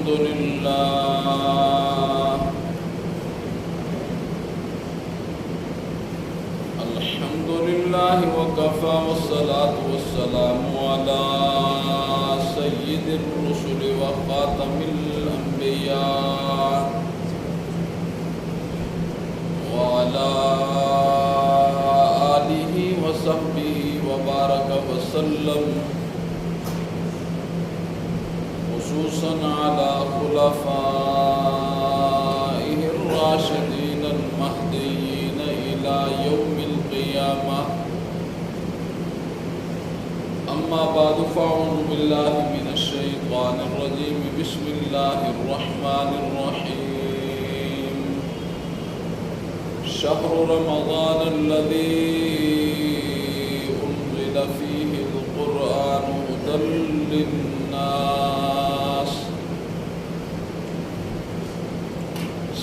الحمد لله وكفى والصلاة والسلام على سيد الرسل وخاتم الأنبياء وعلى آله وصحبه وبارك وسلم، خصوصا على خلفائه الراشدين المهديين إلى يوم القيامة. أما بعد فأعوذ بالله من الشيطان الرجيم. بسم الله الرحمن الرحيم. شهر رمضان الذي أنزل فيه القرآن هدى للناس.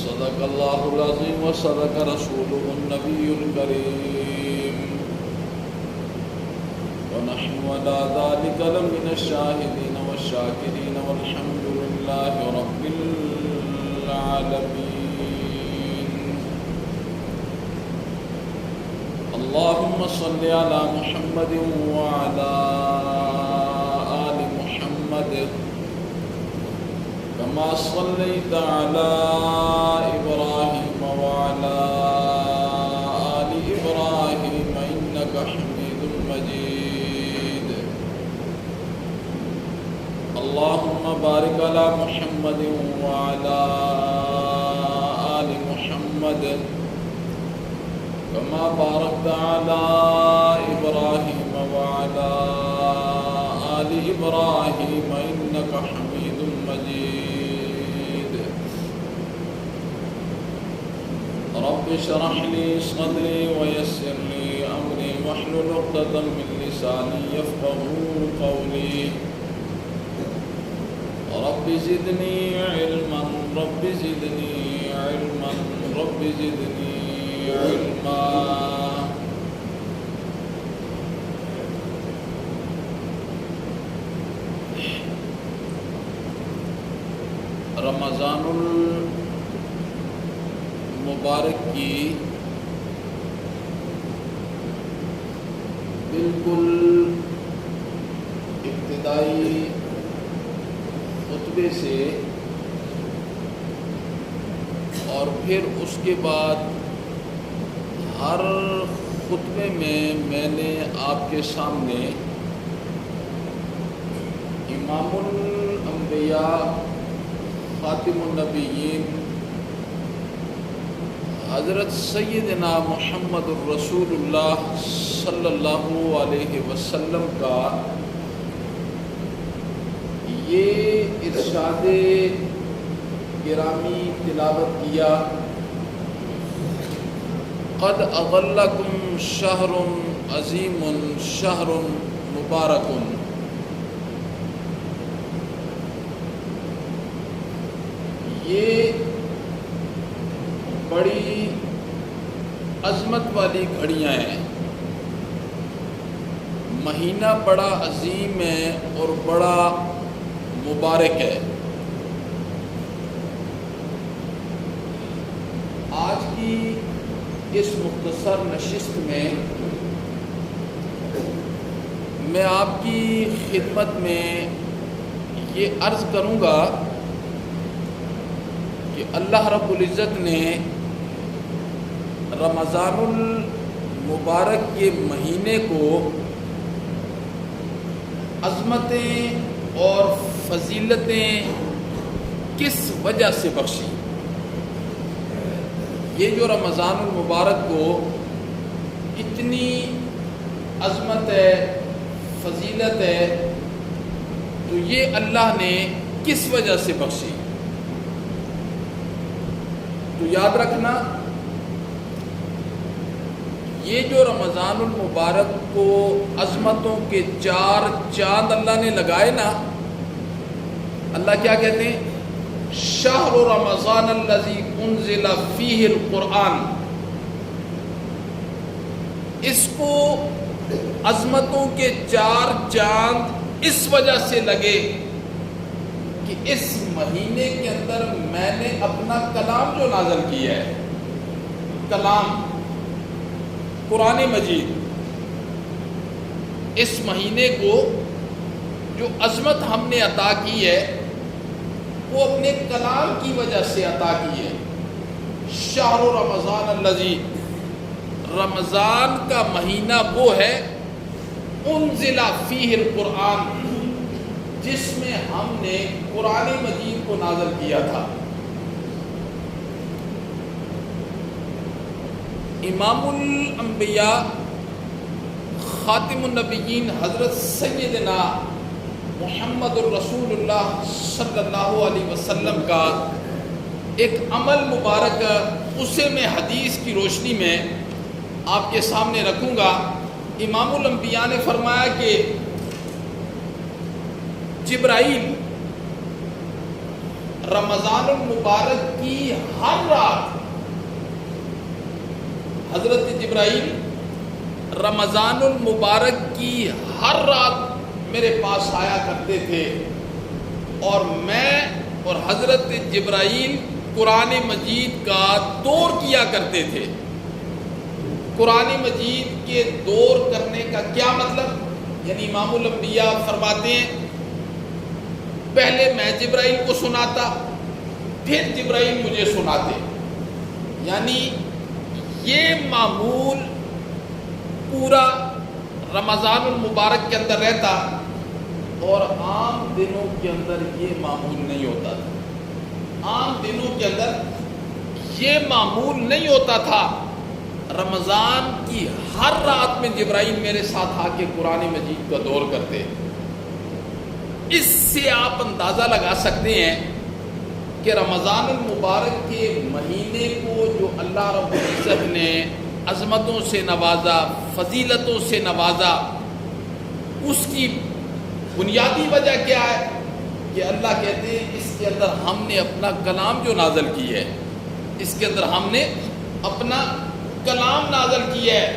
صدق الله العظيم وصدق رسوله النبي الكريم، ونحن على ذلك لمن الشاهدين والشاكرين، والحمد لله رب العالمين. اللهم صل على محمد وعلى آل محمد كما صليت على إبراهيم وعلى آل إبراهيم إنك حميد مجيد. اللهم بارك على محمد وعلى آل محمد كما باركت على إبراهيم وعلى آل إبراهيم إنك حميد مجيد. رب اشرح لي صدري ويسر لي أمري واحلل عقدة من لساني يفقهوا قولي. رب زدني علما، رب زدني علما، رب زدني علما. رمضان المبارک کی بالکل ابتدائی خطبے سے اور پھر اس کے بعد ہر خطبے میں نے آپ کے سامنے امام الانبیاء خاتم النبیین حضرت سیدنا محمد الرسول اللہ صلی اللہ علیہ وسلم کا یہ ارشاد گرامی تلاوت کیا. قد اضلکم شہر عظیم شہر مبارک. یہ بڑی عظمت والی گھڑیاں ہیں. مہینہ بڑا عظیم ہے اور بڑا مبارک ہے. آج کی اس مختصر نشست میں میں آپ کی خدمت میں یہ عرض کروں گا کہ اللہ رب العزت نے رمضان المبارک کے مہینے کو عظمتیں اور فضیلتیں کس وجہ سے بخشی. یہ جو رمضان المبارک کو اتنی عظمت ہے، فضیلت ہے، تو یہ اللہ نے کس وجہ سے بخشی. تو یاد رکھنا، یہ جو رمضان المبارک کو عظمتوں کے 4 چاند اللہ نے لگائے نا، اللہ کیا کہتے ہیں؟ شہر رمضان الذی انزل فیہ القرآن. اس کو عظمتوں کے 4 چاند اس وجہ سے لگے کہ اس مہینے کے اندر میں نے اپنا کلام جو نازل کیا ہے، کلام قرآن مجید، اس مہینے کو جو عظمت ہم نے عطا کی ہے وہ اپنے کلام کی وجہ سے عطا کی ہے۔ شہر رمضان الذی، رمضان کا مہینہ وہ ہے انزل فیہ القرآن، جس میں ہم نے قرآن مجید کو نازل کیا تھا۔ امام الانبیاء خاتم النبیین حضرت سیدنا محمد الرسول اللہ صلی اللہ علیہ وسلم کا ایک عمل مبارک، اسے میں حدیث کی روشنی میں آپ کے سامنے رکھوں گا۔ امام الانبیاء نے فرمایا کہ جبرائیل رمضان المبارک کی ہر رات، حضرت جبرائیل رمضان المبارک کی ہر رات میرے پاس آیا کرتے تھے، اور میں اور حضرت جبرائیل قرآن مجید کا دور کیا کرتے تھے۔ قرآن مجید کے دور کرنے کا کیا مطلب؟ یعنی امام الانبیاء فرماتے ہیں پہلے میں جبرائیل کو سناتا، پھر جبرائیل مجھے سناتے، یعنی یہ معمول پورا رمضان المبارک کے اندر رہتا، اور عام دنوں کے اندر یہ معمول نہیں ہوتا تھا۔ عام دنوں کے اندر یہ معمول نہیں ہوتا تھا۔ رمضان کی ہر رات میں جبرائیل میرے ساتھ آ کے قرآن مجید کا دور کرتے۔ اس سے آپ اندازہ لگا سکتے ہیں کہ رمضان المبارک کے مہینے کو جو اللہ رب العزت نے عظمتوں سے نوازا، فضیلتوں سے نوازا، اس کی بنیادی وجہ کیا ہے کہ اللہ کہتے ہیں اس کے اندر ہم نے اپنا کلام جو نازل کی ہے، اس کے اندر ہم نے اپنا کلام نازل کیا ہے۔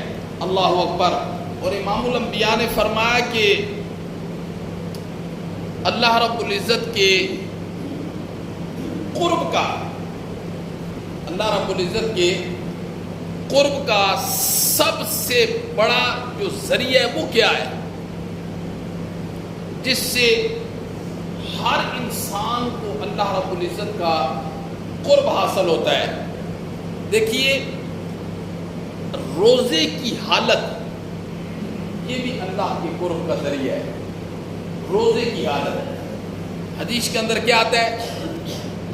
اللہ اکبر۔ اور امام الانبیاء نے فرمایا کہ اللہ رب العزت کے قرب کا، اللہ رب العزت کے قرب کا سب سے بڑا جو ذریعہ ہے وہ کیا ہے، جس سے ہر انسان کو اللہ رب العزت کا قرب حاصل ہوتا ہے؟ دیکھیے، روزے کی حالت یہ بھی اللہ کے قرب کا ذریعہ ہے۔ روزے کی حالت، حدیث کے اندر کیا آتا ہے؟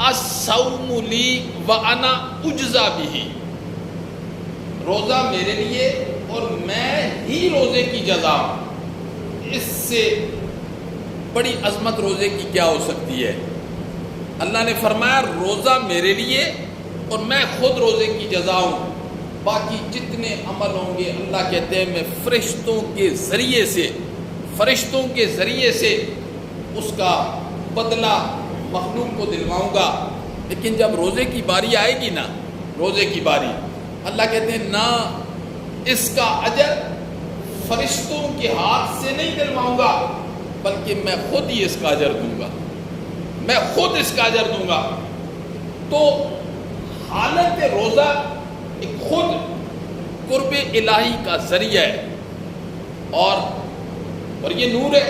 الصوم لی وانا اجزا بہ، روزہ میرے لیے اور میں ہی روزے کی جزا ہوں۔ اس سے بڑی عظمت روزے کی کیا ہو سکتی ہے؟ اللہ نے فرمایا روزہ میرے لیے اور میں خود روزے کی جزا ہوں، باقی جتنے عمل ہوں گے اللہ کہتے ہیں میں فرشتوں کے ذریعے سے اس کا بدلہ مخلوق کو دلواؤں گا۔ لیکن جب روزے کی باری آئے گی نا، روزے کی باری، اللہ کہتے ہیں نہ، اس کا اجر فرشتوں کے ہاتھ سے نہیں دلواؤں گا، بلکہ میں خود ہی اس کا اجر دوں گا، میں خود اس کا اجر دوں گا۔ تو حالت روزہ ایک خود قرب الہی کا ذریعہ ہے، اور یہ نور ہے۔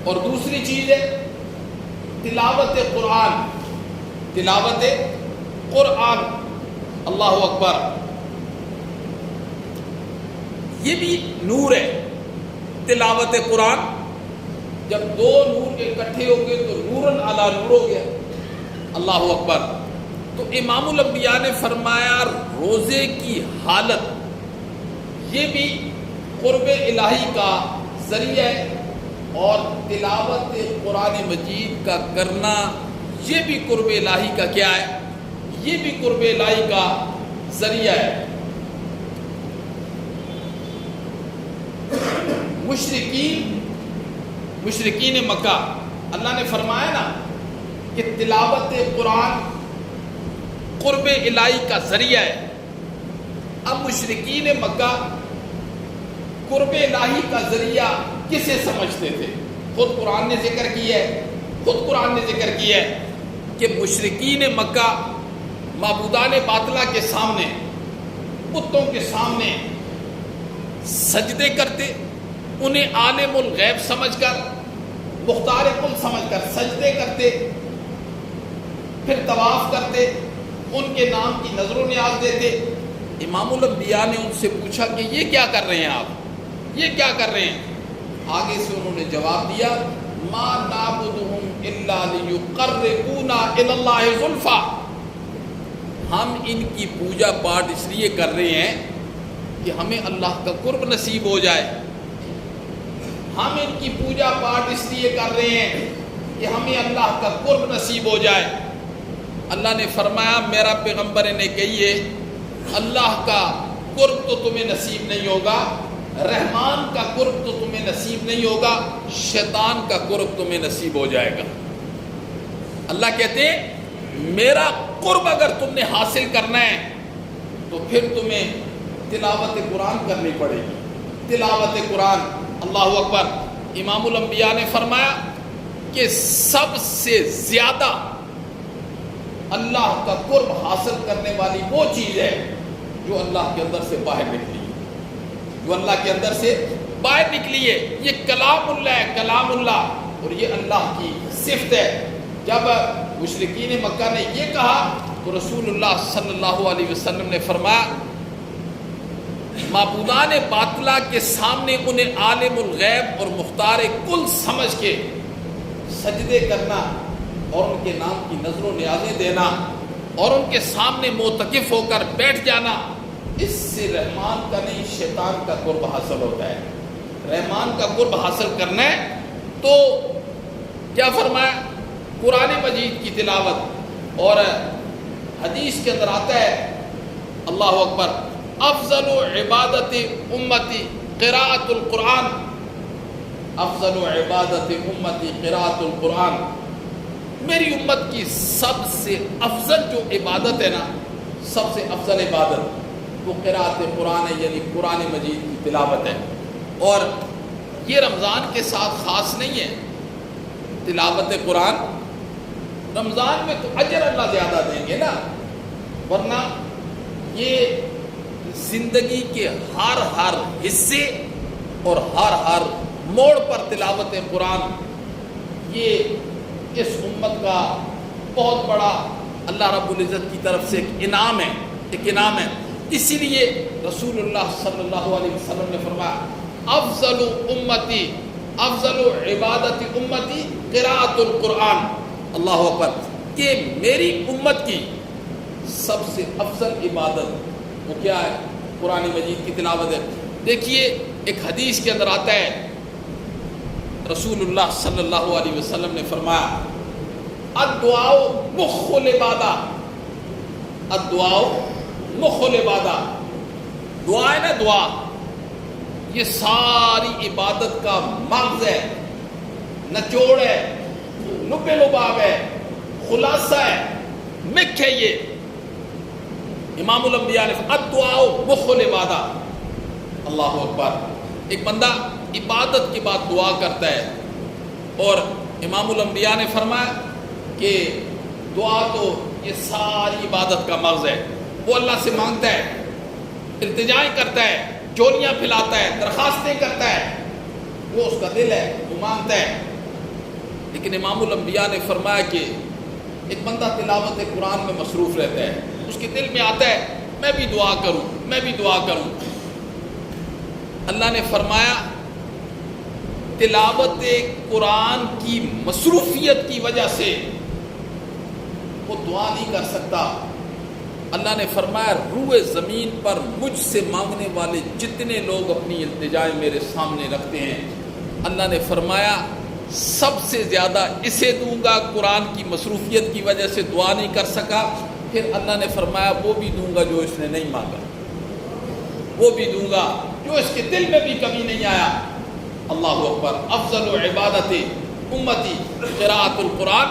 اور دوسری چیز ہے تلاوت قرآن، تلاوت قرآن، اللہ اکبر، یہ بھی نور ہے۔ تلاوت قرآن، جب دو نور اکٹھے ہو گئے تو نورن علی نور ہو گیا، اللہ اکبر۔ تو امام الانبیاء نے فرمایا روزے کی حالت یہ بھی قرب الہی کا ذریعہ ہے، اور تلاوت قرآن مجید کا کرنا یہ بھی قرب الہی کا کیا ہے؟ یہ بھی قرب الہی کا ذریعہ ہے۔ مشرکین مکہ، اللہ نے فرمایا نا کہ تلاوت قرآن قرب الہی کا ذریعہ ہے۔ اب مشرکین مکہ قرب الہی کا ذریعہ کسے سمجھتے تھے؟ خود قرآن نے ذکر کیا ہے، خود قرآن نے ذکر کیا ہے کہ مشرکین مکہ معبودان باطلہ کے سامنے، بتوں کے سامنے سجدے کرتے، انہیں عالم الغیب سمجھ کر، مختار کل سمجھ کر سجدے کرتے، پھر طواف کرتے، ان کے نام کی نظر و نیاز دیتے۔ امام الانبیاء نے ان سے پوچھا کہ یہ کیا کر رہے ہیں آپ، یہ کیا کر رہے ہیں؟ آگے سے انہوں نے جواب دیا، ما نعبدہم الا لیقربونا الی اللہ زلفیٰ، ہم ان کی پوجا پاٹ اس لیے کر رہے ہیں کہ ہمیں اللہ کا قرب نصیب ہو جائے، ہم ان کی پوجا پاٹ اس لیے کر رہے ہیں کہ ہمیں اللہ کا قرب نصیب ہو جائے۔ اللہ نے فرمایا میرا پیغمبر انہیں کہیے اللہ کا قرب تو تمہیں نصیب نہیں ہوگا، رحمان کا قرب تو تمہیں نصیب نہیں ہوگا، شیطان کا قرب تمہیں نصیب ہو جائے گا۔ اللہ کہتے ہیں میرا قرب اگر تم نے حاصل کرنا ہے تو پھر تمہیں تلاوت قرآن کرنی پڑے گی، تلاوت قرآن۔ اللہ اکبر۔ امام الانبیاء نے فرمایا کہ سب سے زیادہ اللہ کا قرب حاصل کرنے والی وہ چیز ہے جو اللہ کے اندر سے باہر نکلی ہے، جو اللہ کے اندر سے باہر نکلی ہے۔ یہ کلام اللہ ہے، کلام اللہ، اور یہ اللہ کی صفت ہے۔ جب مشرکین مکہ نے یہ کہا تو رسول اللہ صلی اللہ علیہ وسلم نے فرمایا معبودان باطلہ کے سامنے انہیں عالم الغیب اور مختار کل سمجھ کے سجدے کرنا اور ان کے نام کی نظر و نیازیں دینا اور ان کے سامنے معتکف ہو کر بیٹھ جانا، اس سے رحمان کا نہیں شیطان کا قرب حاصل ہوتا ہے۔ رحمان کا قرب حاصل کرنا ہے تو کیا فرمایا؟ قرآن مجید کی تلاوت۔ اور حدیث کے اندر آتا ہے اللہ اکبر، افضل عبادت امتی قراءۃ القرآن، افضل عبادت امتی قراءۃ القرآن، میری امت کی سب سے افضل جو عبادت ہے نا، سب سے افضل عبادت وہ قراءۃ قرآن ہے، یعنی قرآن مجید کی تلاوت ہے۔ اور یہ رمضان کے ساتھ خاص نہیں ہے تلاوت قرآن، رمضان میں تو اجر اللہ زیادہ دیں گے نا، ورنہ یہ زندگی کے ہر حصے اور ہر موڑ پر تلاوت قرآن یہ اس امت کا بہت بڑا اللہ رب العزت کی طرف سے ایک انعام ہے، ایک انعام ہے۔ اسی لیے رسول اللہ صلی اللہ علیہ وسلم نے فرمایا افضل امتی، افضل عبادت امتی قراءۃ القرآن۔ اللہ اکبر، کہ میری امت کی سب سے افضل عبادت وہ کیا ہے؟ قرآن مجید کی تلاوت ہے۔ دیکھیے ایک حدیث کے اندر آتا ہے رسول اللہ صلی اللہ علیہ وسلم نے فرمایا الدعاء مخ العبادہ، الدعاء مخ العبادہ، دعا ہے نا، دعا یہ ساری عبادت کا مغز ہے، نچوڑ ہے، لب لباب ہے، خلاصہ ہے، مکھ ہے۔ یہ امام الانبیاء نے الدعاء مخ العبادہ۔ اللہ اکبر، ایک بندہ عبادت کے بعد دعا کرتا ہے، اور امام الانبیاء نے فرمایا کہ دعا تو یہ ساری عبادت کا مغز ہے۔ وہ اللہ سے مانگتا ہے، التجائیں کرتا ہے، چولیاں پھیلاتا ہے، درخواستیں کرتا ہے، وہ اس کا دل ہے، وہ مانگتا ہے۔ لیکن امام الانبیاء نے فرمایا کہ ایک بندہ تلاوت قرآن میں مصروف رہتا ہے، اس کے دل میں آتا ہے میں بھی دعا کروں، میں بھی دعا کروں۔ اللہ نے فرمایا تلاوت قرآن کی مصروفیت کی وجہ سے وہ دعا نہیں کر سکتا۔ اللہ نے فرمایا روئے زمین پر مجھ سے مانگنے والے جتنے لوگ اپنی التجائیں میرے سامنے رکھتے ہیں، اللہ نے فرمایا سب سے زیادہ اسے دوں گا، قرآن کی مصروفیت کی وجہ سے دعا نہیں کر سکا، پھر اللہ نے فرمایا وہ بھی دوں گا جو اس نے نہیں مانگا، وہ بھی دوں گا جو اس کے دل میں بھی کبھی نہیں آیا۔ اللہ اکبر، افضل عبادت امتی قراءۃ القرآن،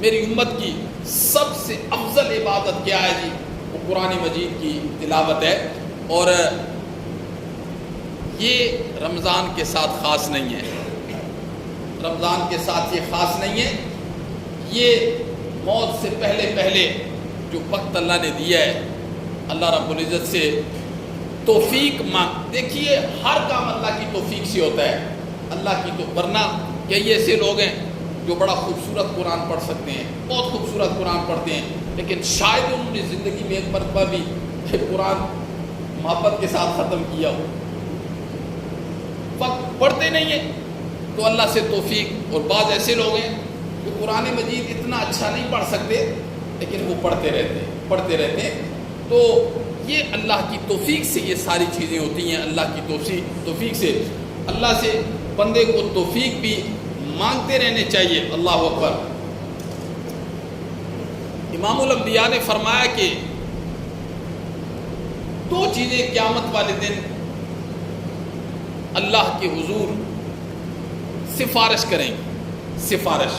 میری امت کی سب سے افضل عبادت کیا ہے جی؟ وہ قرآن مجید کی تلاوت ہے۔ اور یہ رمضان کے ساتھ خاص نہیں ہے، رمضان کے ساتھ یہ خاص نہیں ہے، یہ موت سے پہلے پہلے جو وقت اللہ نے دیا ہے، اللہ رب العزت سے توفیق مانگ. دیکھیے ہر کام اللہ کی توفیق سے ہوتا ہے، اللہ کی تو. ورنہ کئی ایسے لوگ ہیں جو بڑا خوبصورت قرآن پڑھ سکتے ہیں، بہت خوبصورت قرآن پڑھتے ہیں، لیکن شاید انہوں نے زندگی میں ایک مرتبہ بھی قرآن محبت کے ساتھ ختم کیا ہو، وقت پڑھتے نہیں ہیں. تو اللہ سے توفیق. اور بعض ایسے لوگ ہیں جو قرآن مجید اتنا اچھا نہیں پڑھ سکتے لیکن وہ پڑھتے رہتے ہیں. تو یہ اللہ کی توفیق سے یہ ساری چیزیں ہوتی ہیں، اللہ کی توفیق سے. اللہ سے بندے کو توفیق بھی مانگتے رہنے چاہیے. اللہ اکبر. امام الانبیاء نے فرمایا کہ دو چیزیں قیامت والے دن اللہ کے حضور سفارش کریں گے. سفارش.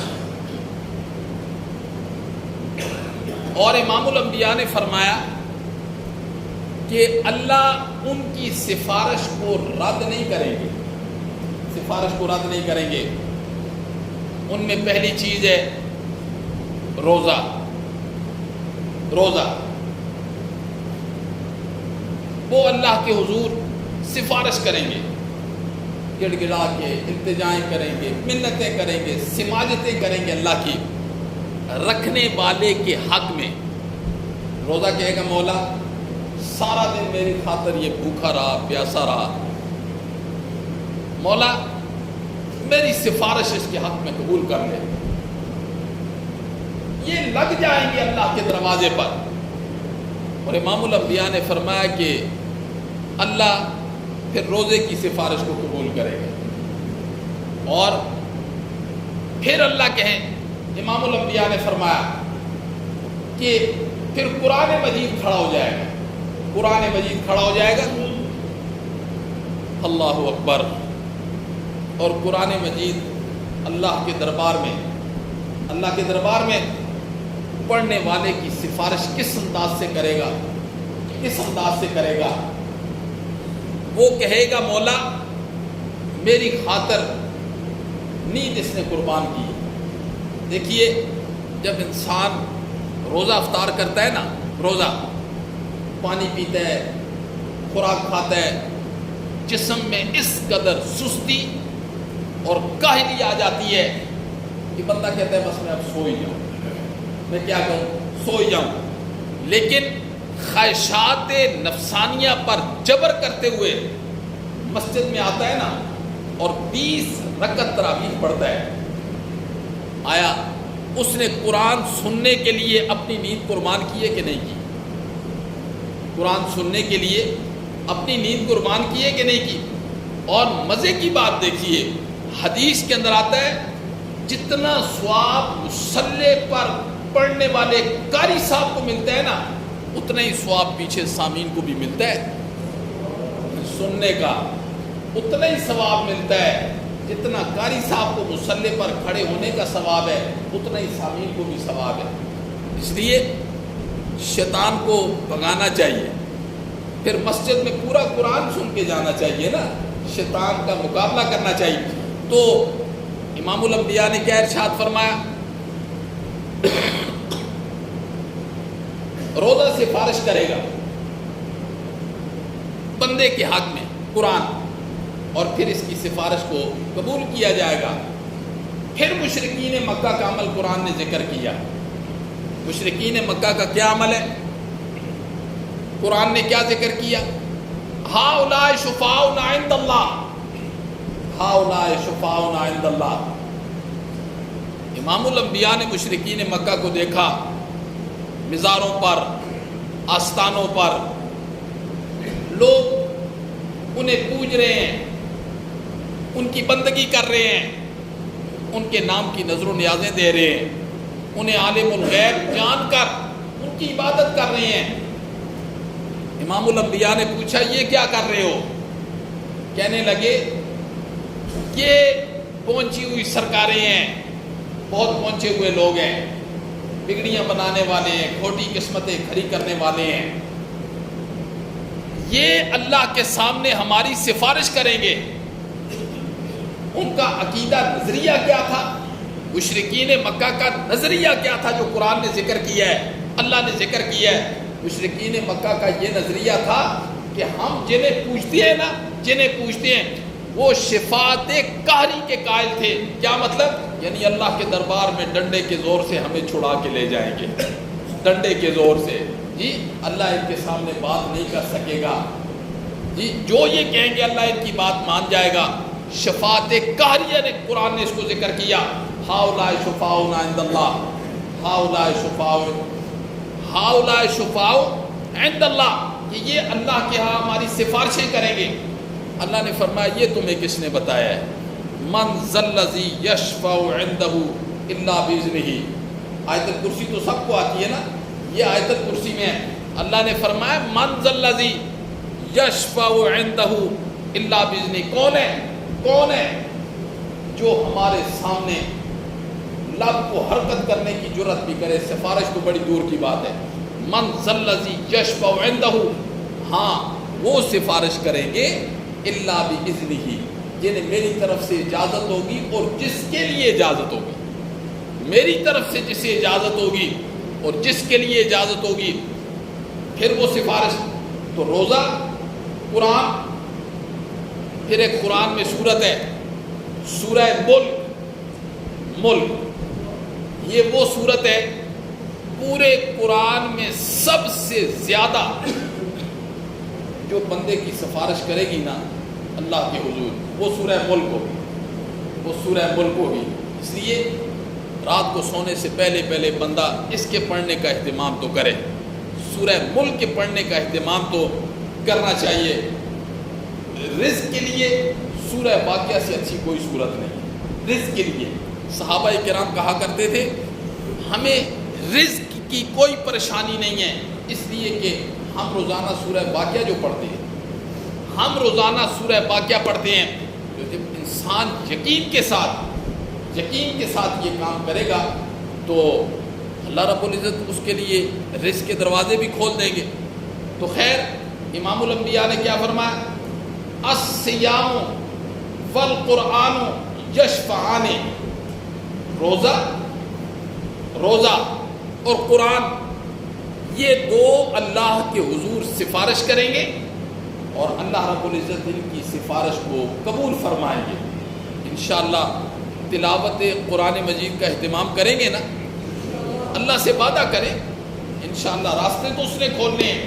اور امام الانبیاء نے فرمایا کہ اللہ ان کی سفارش کو رد نہیں کریں گے. سفارش کو رد نہیں کریں گے. ان میں پہلی چیز ہے روزہ. وہ اللہ کے حضور سفارش کریں گے، گڑ گڑا کے التجائیں کریں گے، منتیں کریں گے، سماجتیں کریں گے اللہ کی. رکھنے والے کے حق میں روزہ کہے گا مولا سارا دن میری خاطر یہ بھوکا رہا، پیاسا رہا، مولا میری سفارش اس کے حق میں قبول کر لے. یہ لگ جائیں گے اللہ کے دروازے پر. اور امام الانبیاء نے فرمایا کہ اللہ پھر روزے کی سفارش کو قبول کرے گا. اور پھر اللہ کہیں، امام الانبیاء نے فرمایا کہ پھر قرآن مجید کھڑا ہو جائے گا. قرآن مجید کھڑا ہو جائے گا. اللہ اکبر. اور قرآن مجید اللہ کے دربار میں پڑھنے والے کی سفارش کس انداز سے کرے گا. وہ کہے گا مولا میری خاطر نیند اس نے قربان کی. دیکھیے جب انسان روزہ افطار کرتا ہے نا، روزہ پانی پیتا ہے، خوراک کھاتا ہے، جسم میں اس قدر سستی اور کاہلی آ جاتی ہے کہ بندہ کہتا ہے بس میں اب سو ہی جاؤں، میں کیا کروں، سو ہی جاؤں. لیکن خواہشات نفسانیہ پر جبر کرتے ہوئے مسجد میں آتا ہے نا اور 20 رکعت تراویح پڑھتا ہے، آیا اس نے قرآن سننے کے لیے اپنی نیند قربان کی ہے کہ نہیں کی؟ قرآن سننے کے لیے اپنی نیند قربان کی ہے کہ نہیں کی؟ اور مزے کی بات دیکھیے، حدیث کے اندر آتا ہے جتنا ثواب مصلی پر پڑھنے والے قاری صاحب کو ملتا ہے نا، اتنا ہی ثواب پیچھے سامعین کو بھی ملتا ہے. سننے کا اتنا ہی ثواب ملتا ہے جتنا قاری صاحب کو مصلی پر کھڑے ہونے کا ثواب ہے، اتنا ہی سامعین کو بھی ثواب ہے. اس لیے شیطان کو بھگانا چاہیے، پھر مسجد میں پورا قرآن سن کے جانا چاہیے نا، شیطان کا مقابلہ کرنا چاہیے. تو امام الانبیاء نے کیا ارشاد فرمایا؟ روزہ سفارش کرے گا بندے کے حق میں قرآن، اور پھر اس کی سفارش کو قبول کیا جائے گا. پھر مشرکین مکہ کا عمل قرآن نے ذکر کیا. مشرکین مکہ کا کیا عمل ہے؟ قرآن نے کیا ذکر کیا؟ ہؤلاء شفاعؤنا عند اللہ، ہؤلاء شفاعؤنا عند اللہ. امام الانبیاء نے مشرکین مکہ کو دیکھا، مزاروں پر، آستانوں پر لوگ انہیں پوج رہے ہیں، ان کی بندگی کر رہے ہیں، ان کے نام کی نظر و نیازیں دے رہے ہیں، انہیں عالم الغیب جان کر ان کی عبادت کر رہے ہیں. امام الانبیاء نے پوچھا یہ کیا کر رہے ہو؟ کہنے لگے یہ پہنچی ہوئی سرکاریں ہیں، بہت پہنچے ہوئے لوگ ہیں، بگڑیاں بنانے والے ہیں، کھوٹی قسمتیں کھڑی کرنے والے ہیں، یہ اللہ کے سامنے ہماری سفارش کریں گے. ان کا عقیدہ نظریہ کیا تھا؟ مشرکین مکہ کا نظریہ کیا تھا جو قرآن نے ذکر کیا ہے، اللہ نے ذکر کیا ہے؟ مشرکین مکہ کا یہ نظریہ تھا کہ ہم جنہیں پوجتے ہیں وہ شفاعت قہری کے قائل تھے۔ کیا مطلب؟ یعنی اللہ کے دربار میں ڈنڈے کے زور سے ہمیں چھڑا کے لے جائیں گے، ڈنڈے کے زور سے، جی اللہ ان کے سامنے بات نہیں کر سکے گا، جی جو یہ کہیں گے اللہ ان کی بات مان جائے گا۔ شفاعت قہریہ نے قرآن نے اس کو ذکر کیا، ہؤلاء شفاعؤنا عند اللہ، ہؤلاء شفاع عند اللہ، کہ یہ اللہ کے ہاں ہماری سفارشیں کریں گے۔ اللہ نے فرمایا یہ تمہیں کس نے بتایا ہے؟ من ذا الذی یشفع عندہ الا باذنہ۔ آیت الکرسی تو سب کو آتی ہے نا، یہ آیت الکرسی میں ہے۔ اللہ نے فرمایا من ذا الذی یشفع عندہ الا باذنہ۔ کون ہے جو ہمارے سامنے لب کو حرکت کرنے کی جرت بھی کرے؟ سفارش تو بڑی دور کی بات ہے۔ من ذا الذی یشفع عندہ، ہاں وہ سفارش کریں گے الا باذنہ، جنہیں میری طرف سے اجازت ہوگی اور جس کے لیے اجازت ہوگی، میری طرف سے جسے اجازت ہوگی اور جس کے لیے اجازت ہوگی، پھر وہ سفارش۔ تو روزہ، قرآن، پھر ایک قرآن میں صورت ہے سورہ ملک، یہ وہ صورت ہے پورے قرآن میں سب سے زیادہ جو بندے کی سفارش کرے گی نا اللہ کے حضور، وہ سورہ ملک ہوگی۔ اس لیے رات کو سونے سے پہلے بندہ اس کے پڑھنے کا اہتمام تو کرے، سورہ ملک کے پڑھنے کا اہتمام تو کرنا چاہیے۔ رزق کے لیے سورہ واقعہ سے اچھی کوئی صورت نہیں۔ رزق کے لیے صحابہ کرام کہا کرتے تھے ہمیں رزق کی کوئی پریشانی نہیں ہے، اس لیے کہ ہم روزانہ سورہ واقعہ جو پڑھتے ہیں، تو جب انسان یقین کے ساتھ یہ کام کرے گا تو اللہ رب العزت اس کے لیے رزق کے دروازے بھی کھول دیں گے۔ تو خیر، امام الانبیاء نے کیا فرمایا؟ الصیام والقرآن یشفعان، روزہ اور قرآن، یہ دو اللہ کے حضور سفارش کریں گے اور اللہ رب العزت ان کی سفارش کو قبول فرمائیں گے۔ انشاءاللہ تلاوت قرآن مجید کا اہتمام کریں گے نا، اللہ سے وعدہ کریں انشاءاللہ، راستے تو اس نے کھولنے ہیں۔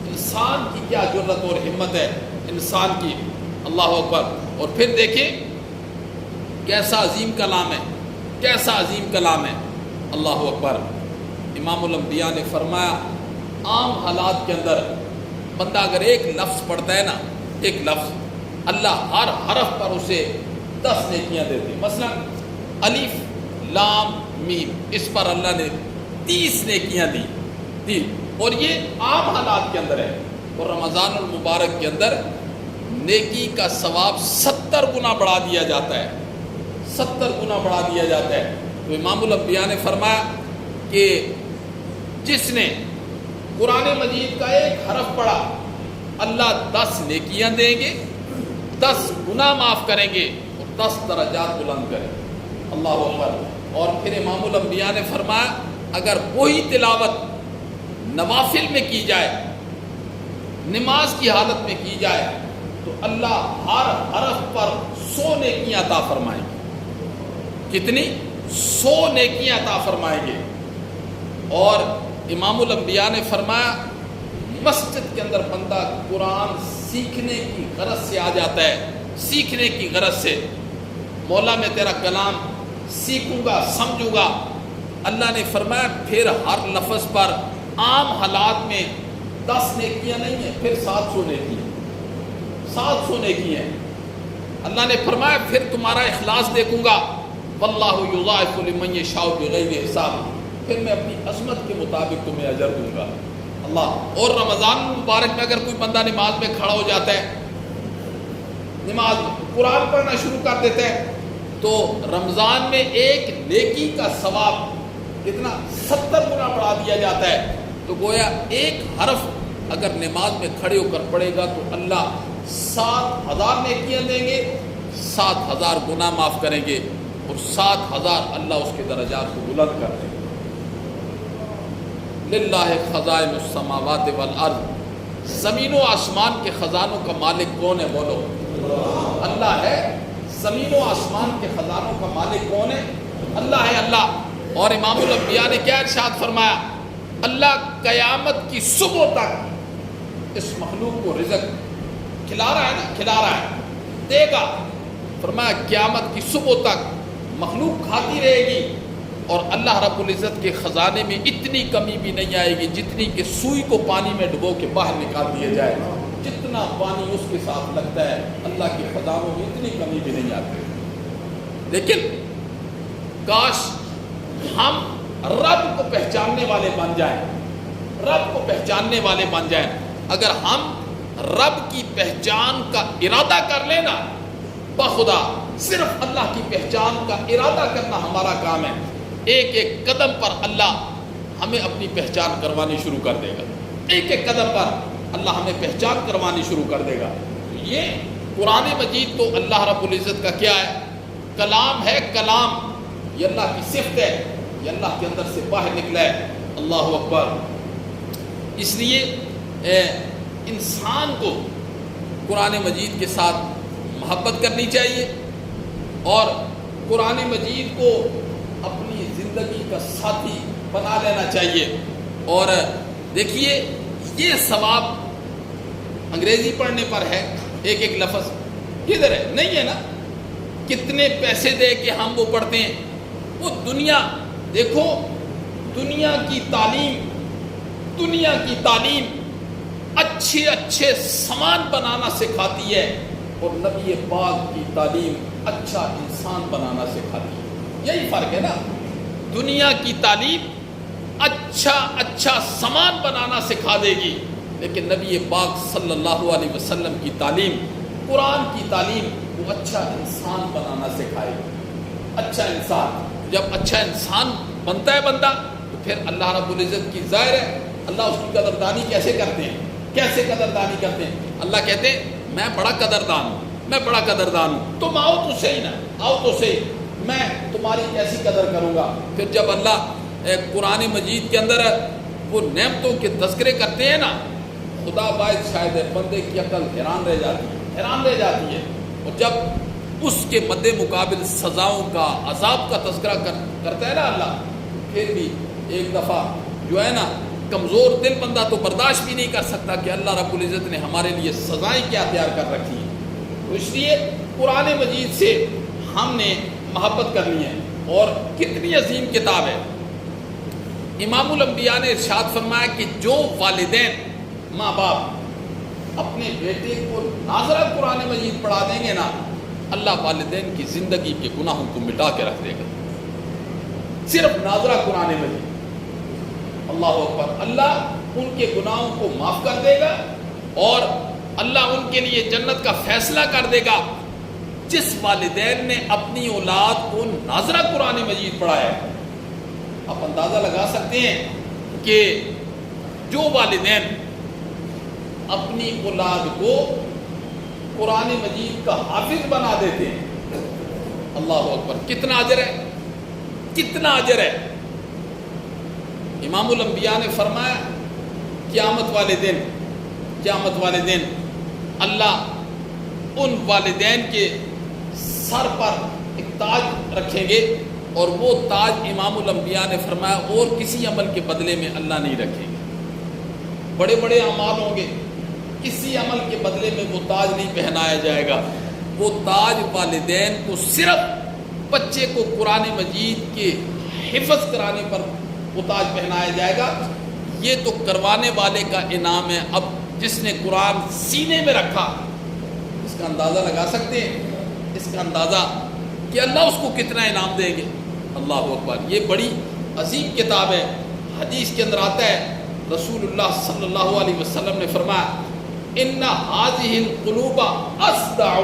انسان کی کیا جرت اور ہمت ہے انسان کی، اللہ اکبر۔ اور پھر دیکھیں کیسا عظیم کلام ہے، اللہ اکبر۔ امام الانبیاء نے فرمایا عام حالات کے اندر بندہ اگر ایک لفظ پڑھتا ہے نا، ایک لفظ، اللہ ہر حرف پر اسے 10 نیکیاں دیتے ہیں۔ مثلا الف لام میم، اس پر اللہ نے 30 نیکیاں دی، اور یہ عام حالات کے اندر ہے۔ اور رمضان المبارک کے اندر نیکی کا ثواب 70 گنا بڑھا دیا جاتا ہے، 70 گنا بڑھا دیا جاتا ہے۔ تو امام الانبیاء نے فرمایا کہ جس نے قرآن مجید کا ایک حرف پڑھا اللہ 10 نیکیاں دیں گے، 10 گناہ معاف کریں گے اور 10 درجات بلند کریں گے، اللہ اکبر۔ اور پھر امام الانبیاء نے فرمایا اگر وہی تلاوت نوافل میں کی جائے، نماز کی حالت میں کی جائے، تو اللہ ہر حرف پر 100 نیکیاں عطا فرمائیں گے۔ کتنی؟ 100 نیکیاں عطا فرمائیں گے۔ اور امام الانبیاء نے فرمایا مسجد کے اندر بندہ قرآن سیکھنے کی غرض سے آ جاتا ہے، سیکھنے کی غرض سے، مولا میں تیرا کلام سیکھوں گا، سمجھوں گا۔ اللہ نے فرمایا پھر ہر لفظ پر عام حالات میں 10 نیکیاں نہیں ہیں، پھر 700 نیکیاں، 700 نیکیاں۔ اللہ نے فرمایا پھر تمہارا اخلاص دیکھوں گا، واللہ یضاعف لمن یشاء بغیر حساب، پھر میں اپنی عظمت کے مطابق تمہیں اجر دوں گا، اللہ۔ اور رمضان مبارک میں اگر کوئی بندہ نماز میں کھڑا ہو جاتا ہے، نماز قرآن پڑھنا شروع کر دیتا ہے، تو رمضان میں ایک نیکی کا ثواب کتنا؟ 70 گنا بڑھا دیا جاتا ہے۔ تو گویا ایک حرف اگر نماز میں کھڑے ہو کر پڑھے گا تو اللہ 7000 نیکیاں دیں گے، 7000 گناہ معاف کریں گے۔ اور 7,000 اللہ اس کے درجات کو بلند کر دے. للہ خزائن السماوات والارض، زمین و آسمان کے خزانوں کا مالک کون ہے؟ بولو اللہ ہے. زمین و آسمان کے خزانوں کا مالک کون ہے؟ اللہ ہے. اللہ. اور امام الانبیاء نے کیا ارشاد فرمایا؟ اللہ قیامت کی صبح تک اس مخلوق کو رزق کھلا رہا ہے نا، کھلا رہا ہے، دے گا. فرمایا قیامت کی صبح تک مخلوق کھاتی رہے گی اور اللہ رب العزت کے خزانے میں اتنی کمی بھی نہیں آئے گی جتنی کہ سوئی کو پانی میں ڈبو کے باہر نکال دیا جائے. جتنا پانی اس کے ساتھ لگتا ہے اللہ کے خزانوں میں اتنی کمی بھی نہیں آتی. لیکن کاش ہم رب کو پہچاننے والے بن جائیں، رب کو پہچاننے والے بن جائیں. اگر ہم رب کی پہچان کا ارادہ کر لینا، بخدا صرف اللہ کی پہچان کا ارادہ کرنا ہمارا کام ہے. ایک ایک قدم پر اللہ ہمیں اپنی پہچان کروانی شروع کر دے گا. ایک ایک قدم پر اللہ ہمیں پہچان کروانی شروع کر دے گا. یہ قرآن مجید تو اللہ رب العزت کا کیا ہے؟ کلام ہے. کلام یہ اللہ کی صفت ہے، یہ اللہ کے اندر سے باہر نکلا ہے. اللہ اکبر. اس لیے انسان کو قرآن مجید کے ساتھ محبت کرنی چاہیے اور قرآن مجید کو اپنی زندگی کا ساتھی بنا لینا چاہیے. اور دیکھیے یہ ثواب انگریزی پڑھنے پر ہے، ایک ایک لفظ کدھر ہے؟ نہیں ہے نا. کتنے پیسے دے کے ہم وہ پڑھتے ہیں. وہ دنیا دیکھو، دنیا کی تعلیم اچھے اچھے سامان بنانا سکھاتی ہے اور نبی پاک کی تعلیم اچھا انسان بنانا سکھاتی ہے. یہی فرق ہے نا. دنیا کی تعلیم اچھا سامان بنانا سکھا دے گی، لیکن نبی پاک صلی اللہ علیہ وسلم کی تعلیم، قرآن کی تعلیم وہ اچھا انسان بنانا سکھائے گی. اچھا انسان. جب اچھا انسان بنتا ہے بندہ تو پھر اللہ رب العزت کی ظاہر ہے اللہ اس کی قدردانی کیسے کرتے ہیں؟ کیسے قدردانی کرتے ہیں؟ اللہ کہتے ہیں میں بڑا قدردان ہوں، میں بڑا قدردان ہوں. تم آؤ تو صحیح نا، آؤ تو صحیح، میں تمہاری کیسی قدر کروں گا. پھر جب اللہ قرآن مجید کے اندر وہ نعمتوں کے تذکرے کرتے ہیں نا، خدا باعث شاید بندے کی عقل حیران رہ جاتی ہے. اور جب اس کے مد مقابل سزاؤں کا، عذاب کا تذکرہ کرتا ہے نا اللہ، پھر بھی ایک دفعہ جو ہے نا کمزور دل بندہ تو برداشت بھی نہیں کر سکتا کہ اللہ رب العزت نے ہمارے لیے سزائیں کیا تیار کر رکھی ہیں. تو اس لیے قرآن مجید سے ہم نے محبت کرنی ہے. اور کتنی عظیم کتاب ہے. امام الانبیاء نے ارشاد فرمایا کہ جو والدین، ماں باپ اپنے بیٹے کو ناظرہ قرآن مجید پڑھا دیں گے نا، اللہ والدین کی زندگی کے گناہوں کو مٹا کے رکھ دے گا. صرف ناظرہ قرآن مجید. اللہ اکبر. اللہ ان کے گناہوں کو معاف کر دے گا اور اللہ ان کے لیے جنت کا فیصلہ کر دے گا. جس والدین نے اپنی اولاد کو ناظرہ قرآن مجید پڑھایا ہے، آپ اندازہ لگا سکتے ہیں کہ جو والدین اپنی اولاد کو قرآن مجید کا حافظ بنا دیتے ہیں، اللہ اکبر، کتنا اجر ہے، کتنا اجر ہے. امام الانبیاء نے فرمایا قیامت والے دن اللہ ان والدین کے سر پر ایک تاج رکھیں گے اور وہ تاج امام الانبیاء نے فرمایا اور کسی عمل کے بدلے میں اللہ نہیں رکھیں گے. بڑے بڑے اعمال ہوں گے، کسی عمل کے بدلے میں وہ تاج نہیں پہنایا جائے گا. وہ تاج والدین کو صرف بچے کو قرآن مجید کے حفظ کرانے پر وہ تاج پہنایا جائے گا. یہ تو کروانے والے کا انعام ہے. اب جس نے قرآن سینے میں رکھا، اس کا اندازہ لگا سکتے ہیں، اس کا اندازہ کہ اللہ اس کو کتنا انعام دیں گے. اللہ اکبر. یہ بڑی عظیم کتاب ہے. حدیث کے اندر آتا ہے رسول اللہ صلی اللہ علیہ وسلم نے فرمایا ان هذه القلوب اصدع.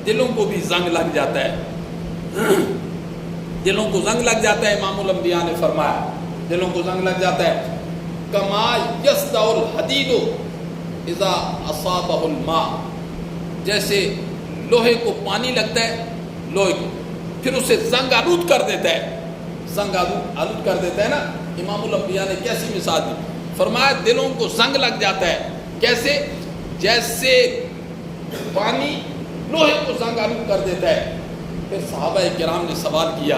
دلوں کو بھی زنگ لگ جاتا ہے، دلوں کو زنگ لگ جاتا ہے. امام الانبیاء نے فرمایا دلوں کو زنگ لگ جاتا ہے. کما یصدع الحدید اذا اصابه الماء. جیسے لوہے کو پانی لگتا ہے، لوہے کو، پھر اسے زنگ آلود کر دیتا ہے، زنگ آلود کر دیتا ہے نا۔ امام الانبیاء نے کیسی مثال دی، فرمایا دلوں کو زنگ لگ جاتا ہے، کیسے؟ جیسے پانی لوہے کو زنگ آلود کر دیتا ہے۔ پھر صحابہ کرام نے سوال کیا،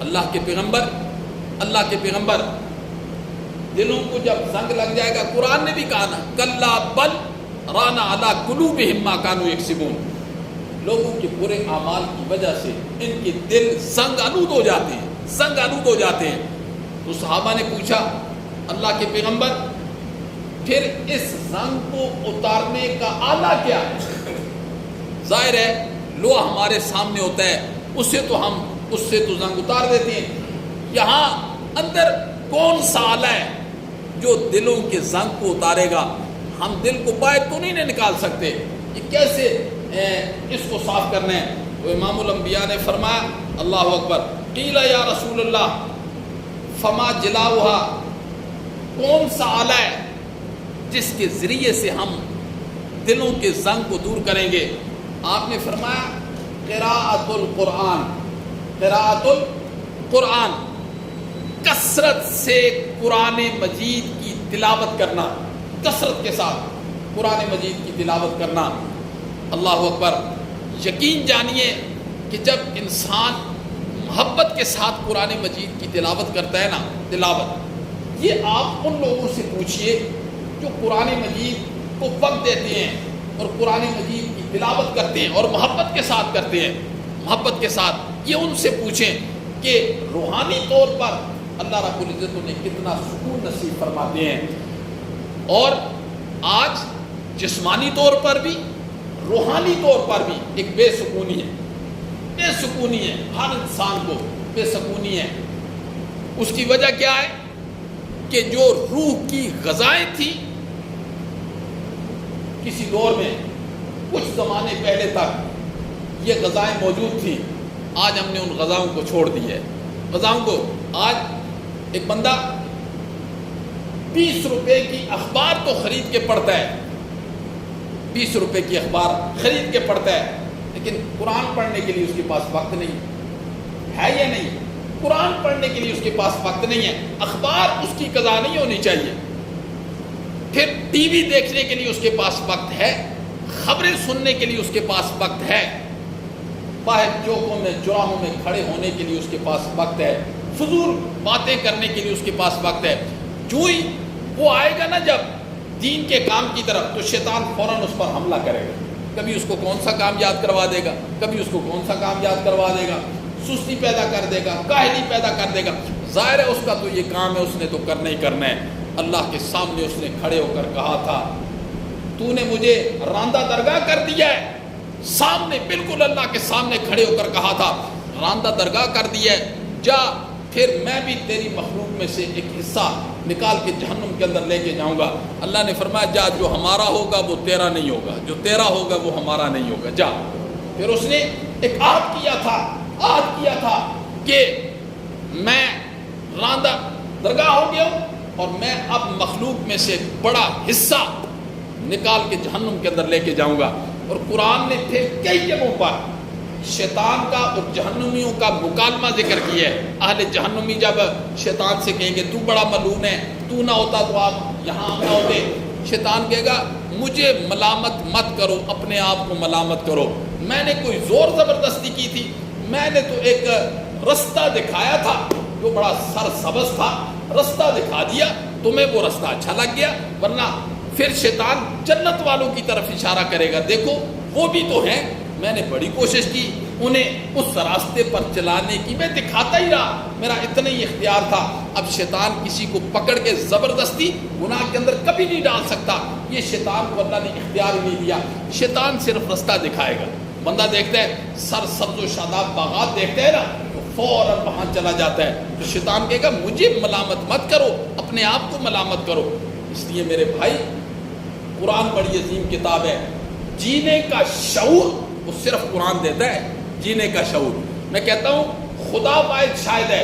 اللہ کے پیغمبر دلوں کو جب زنگ لگ جائے گا، قرآن نے بھی کہا نا کلا بل ران علی قلوبہم ما کانوا یکسبون، لوگوں کے برے اعمال کی وجہ سے ان کے دل زنگ آلود ہو جاتے ہیں۔ تو صحابہ نے پوچھا اللہ کے پیغمبر پھر اس زنگ کو اتارنے کا آلہ کیا ہے؟ ظاہر ہے لوہا ہمارے سامنے ہوتا ہے، اس سے تو زنگ اتار دیتے ہیں، یہاں اندر کون سا آلہ ہے جو دلوں کے زنگ کو اتارے گا؟ ہم دل کو باہر تو نہیں نکال سکتے، یہ کیسے اس کو صاف کرنا ہے؟ تو امام الانبیاء نے فرمایا اللہ اکبر، قیل یا رسول اللہ فما جلاؤہا، کون سا آلہ ہے جس کے ذریعے سے ہم دلوں کے زنگ کو دور کریں گے؟ آپ نے فرمایا قراءۃ القرآن، کثرت سے قرآن مجید کی تلاوت کرنا، کثرت کے ساتھ قرآن مجید کی تلاوت کرنا۔ اللہ اکبر، یقین جانیے کہ جب انسان محبت کے ساتھ قرآن مجید کی تلاوت کرتا ہے نا، تلاوت، یہ آپ ان لوگوں سے پوچھئے جو قرآن مجید کو وقت دیتے ہیں اور قرآن مجید کی تلاوت کرتے ہیں اور محبت کے ساتھ کرتے ہیں، محبت کے ساتھ، یہ ان سے پوچھیں کہ روحانی طور پر اللہ رب العزت نے کتنا سکون نصیب فرماتے ہیں، اور آج جسمانی طور پر بھی روحانی طور پر بھی ایک بے سکونی ہے، ہر انسان کو بے سکونی ہے۔ اس کی وجہ کیا ہے کہ جو روح کی غذائیں تھیں کسی دور میں، کچھ زمانے پہلے تک یہ غذائیں موجود تھیں، آج ہم نے ان غذاؤں کو چھوڑ دی ہے۔ غذاؤں کو آج ایک بندہ 20 روپے کی اخبار تو خرید کے پڑھتا ہے، 20 روپے کی اخبار خرید کے پڑھتا ہے، لیکن قرآن پڑھنے کے لیے اس کے پاس وقت نہیں ہے، یا نہیں؟ قرآن پڑھنے کے لیے اس کے پاس وقت نہیں ہے، اخبار اس کی قضا نہیں ہونی چاہیے، پھر ٹی وی دیکھنے کے لیے اس کے پاس وقت ہے، خبریں سننے کے لیے اس کے پاس وقت ہے، باہر چوکوں میں چوراہوں میں کھڑے ہونے کے لیے اس کے پاس وقت ہے، فضول باتیں کرنے کے لیے اس کے پاس وقت ہے۔ جو ہی وہ آئے گا نا جب دین کے کام کی طرف، تو شیطان فوراً اس پر حملہ کرے گا، کبھی اس کو کون سا کام یاد کروا دے گا، کبھی اس کو کون سا کام یاد کروا دے گا، سستی پیدا کر دے گا، کاہلی پیدا کر دے گا۔ ظاہر ہے اس کا تو یہ کام ہے، اس نے تو کرنا ہی کرنا ہے۔ اللہ کے سامنے اس نے کھڑے ہو کر کہا تھا تو نے مجھے راندہ درگاہ کر دیا ہے، سامنے بالکل اللہ کے سامنے کھڑے ہو کر کہا تھا راندہ درگاہ کر دیا ہے، جا پھر میں بھی تیری مخلوق میں سے ایک حصہ نکال کے جہنم کے اندر لے کے جاؤں گا۔ اللہ نے فرمایا جا، جو ہمارا ہوگا وہ تیرا نہیں ہوگا، جو تیرا ہوگا وہ ہمارا نہیں ہوگا، جا۔ پھر اس نے ایک عہد کیا تھا کہ میں راندہ درگاہ ہو گیا ہوں اور میں اب مخلوق میں سے بڑا حصہ نکال کے جہنم کے اندر لے کے جاؤں گا۔ اور قرآن نے پھر کئی جگہوں پر شیطان کا اور جہنمیوں کا مکالمہ ذکر کیا ہے۔ اہل جہنمی جب شیطان سے کہیں گے تو بڑا ملعون ہے، تو نہ ہوتا تو آپ یہاں نہ ہوتے، شیطان کہے گا مجھے ملامت مت کرو، اپنے آپ کو ملامت کرو، میں نے کوئی زور زبردستی کی تھی؟ میں نے تو ایک رستہ دکھایا تھا جو بڑا سرسبز تھا، رستہ دکھا دیا، تمہیں وہ رستہ اچھا لگ گیا، ورنہ پھر شیطان جنت والوں کی طرف اشارہ کرے گا، دیکھو وہ بھی تو ہیں، میں نے بڑی کوشش کی انہیں اس راستے پر چلانے کی، میں دکھاتا ہی رہا، میرا اتنا ہی اختیار تھا۔ اب شیطان کسی کو پکڑ کے زبردستی گناہ کے اندر کبھی نہیں ڈال سکتا، یہ شیطان کو اللہ نے اختیار ہی نہیں دیا، شیطان صرف رستہ دکھائے گا۔ بندہ دیکھتا ہے سر سبز و شاداب باغات دیکھتا ہے نا، تو فوراً وہاں چلا جاتا ہے، تو شیطان کہے گا مجھے ملامت مت کرو، اپنے آپ کو ملامت کرو۔ اس لیے میرے بھائی قرآن بڑی عظیم کتاب ہے، جینے کا شعور وہ صرف قرآن دیتا ہے، جینے کا شعور۔ میں کہتا ہوں خدا واحد شاہد ہے،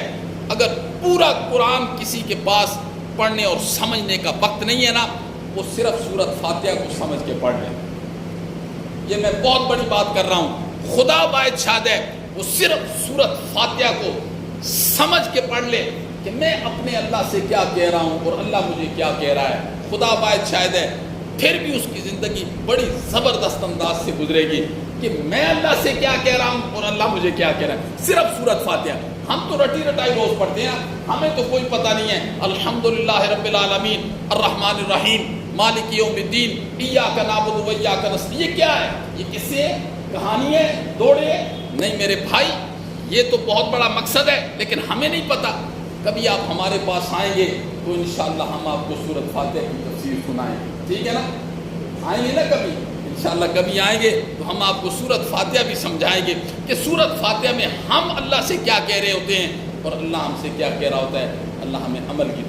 اگر پورا قرآن کسی کے پاس پڑھنے اور سمجھنے کا وقت نہیں ہے نا، وہ صرف سورۃ فاتحہ کو سمجھ کے پڑھ لیں۔ یہ میں بہت بڑی بات کر رہا ہوں، خدا باعث شاد ہے وہ صرف سورت فاتحہ کو سمجھ کے پڑھ لے کہ میں اپنے اللہ سے کیا کہہ رہا ہوں اور اللہ مجھے کیا کہہ رہا ہے. خدا باعث شاید ہے پھر بھی اس کی زندگی بڑی زبردست انداز سے گزرے گی کہ میں اللہ سے کیا کہہ رہا ہوں اور اللہ مجھے کیا کہہ رہا ہے. صرف سورت فاتحہ ہم تو رٹی رٹائی روز پڑھتے ہیں, ہمیں تو کوئی پتہ نہیں ہے. الحمدللہ رب العالمین الرحمن الرحیم مالک یوم الدین ایاک نعبد و ایاک نستعین. یہ کیا ہے؟ یہ قصے کہانی ہے, دوڑے نہیں میرے بھائی, یہ تو بہت بڑا مقصد ہے لیکن ہمیں نہیں پتہ. کبھی آپ ہمارے پاس آئیں گے تو انشاءاللہ ہم آپ کو سورت فاتحہ کی تفسیر سنائیں, ٹھیک ہے نا؟ آئیں گے نا کبھی انشاءاللہ, کبھی آئیں گے تو ہم آپ کو سورت فاتحہ بھی سمجھائیں گے کہ سورت فاتحہ میں ہم اللہ سے کیا کہہ رہے ہوتے ہیں اور اللہ ہم سے کیا کہہ رہا ہوتا ہے. اللہ ہمیں عمل کی